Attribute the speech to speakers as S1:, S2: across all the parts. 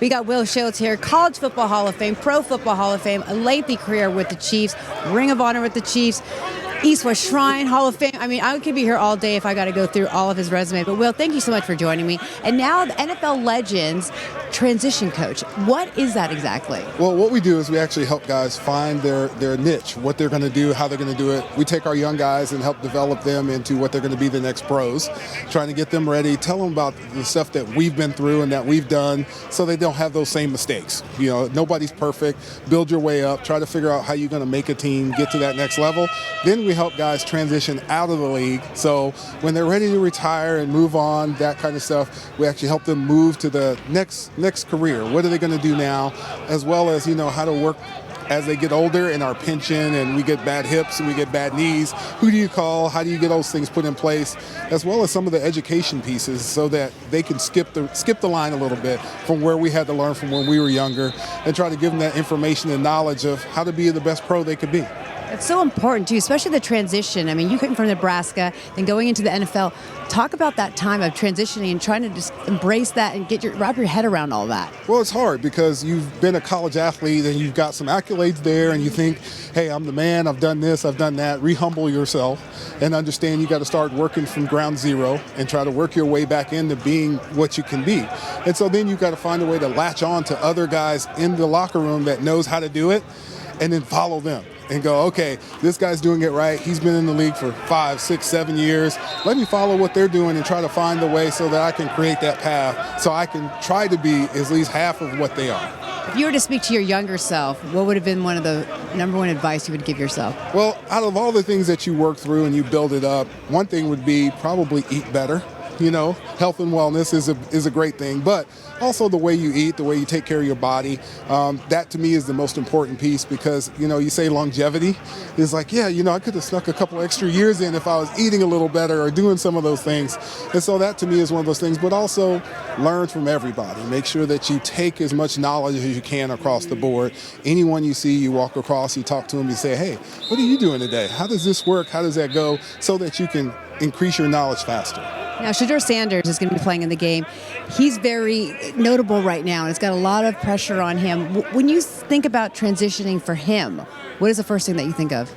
S1: We got Will Shields here, College Football Hall of Fame, Pro Football Hall of Fame, a lengthy career with the Chiefs, Ring of Honor with the Chiefs, East West Shrine Hall of Fame. I mean, I could be here all day if I got to go through all of his resume. But Will, thank you so much for joining me. And now the NFL Legends transition coach. What is that exactly?
S2: Well, what we do is we actually help guys find their niche, what they're going to do, how they're going to do it. We take our young guys and help develop them into what they're going to be the next pros, trying to get them ready, tell them about the stuff that we've been through and that we've done so they don't have those same mistakes. You know, nobody's perfect. Build your way up. Try to figure out how you're going to make a team get to that next level. Then we help guys transition out of the league. So when they're ready to retire and move on, that kind of stuff, we actually help them move to the next career. What are they going to do now? As well as, you know, how to work as they get older in our pension and we get bad hips and we get bad knees. Who do you call? How do you get those things put in place? As well as some of the education pieces so that they can skip the line a little bit from where we had to learn from when we were younger and try to give them that information and knowledge of how to be the best pro they could be.
S1: It's so important, too, especially the transition. I mean, you came from Nebraska, then going into the NFL. Talk about that time of transitioning and trying to just embrace that and wrap your head around all that.
S2: Well, it's hard because you've been a college athlete and you've got some accolades there and you think, hey, I'm the man, I've done this, I've done that. Re-humble yourself and understand you got to start working from ground zero and try to work your way back into being what you can be. And so then you've got to find a way to latch on to other guys in the locker room that knows how to do it and then follow them. And go, okay, this guy's doing it right. He's been in the league for 5, 6, 7 years. Let me follow what they're doing and try to find a way so that I can create that path so I can try to be at least half of what they are.
S1: If you were to speak to your younger self, what would have been one of the number one advice you would give yourself?
S2: Well, out of all the things that you work through and you build it up, one thing would be probably eat better. You know, health and wellness is a great thing, but also the way you eat, the way you take care of your body, that to me is the most important piece because, you know, you say longevity is like, yeah, you know, I could have snuck a couple extra years in if I was eating a little better or doing some of those things. And so that to me is one of those things, but also learn from everybody. Make sure that you take as much knowledge as you can across the board. Anyone you see, you walk across, you talk to them, you say, hey, what are you doing today? How does this work? How does that go? So that you can increase your knowledge faster.
S1: Now, Shedeur Sanders is going to be playing in the game. He's very notable right now, and it's got a lot of pressure on him. When you think about transitioning for him, what is the first thing that you think of?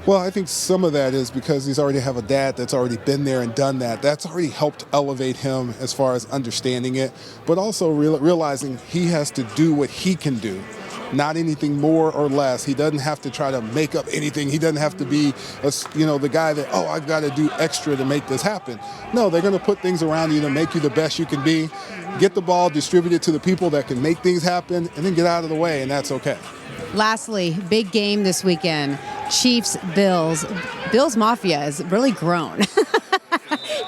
S2: Well, I think some of that is because he's already have a dad that's already been there and done that. That's already helped elevate him as far as understanding it, but also realizing he has to do what he can do. Not anything more or less. He doesn't have to try to make up anything. He doesn't have to be, the guy that, I've got to do extra to make this happen. No, they're going to put things around you to make you the best you can be. Get the ball, distribute it to the people that can make things happen, and then get out of the way, and that's okay.
S1: Lastly, big game this weekend. Chiefs, Bills. Bills Mafia has really grown.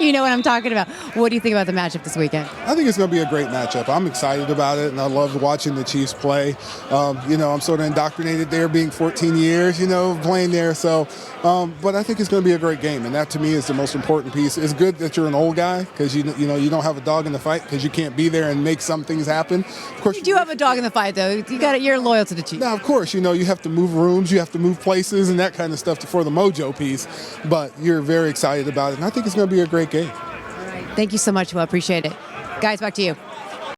S1: You know what I'm talking about. What do you think about the matchup this weekend?
S2: I think it's going to be a great matchup. I'm excited about it, and I love watching the Chiefs play. I'm sort of indoctrinated there, being 14 years, playing there. So, but I think it's going to be a great game, and that to me is the most important piece. It's good that you're an old guy because you don't have a dog in the fight because you can't be there and make some things happen. Of course,
S1: you do have a dog in the fight, though. You're loyal to the Chiefs.
S2: Now, of course, you have to move rooms, you have to move places, and that kind of stuff for the mojo piece. But you're very excited about it, and I think it's going to be a great game.
S1: All right. Thank you so much, Will. Appreciate it. Guys, back to you.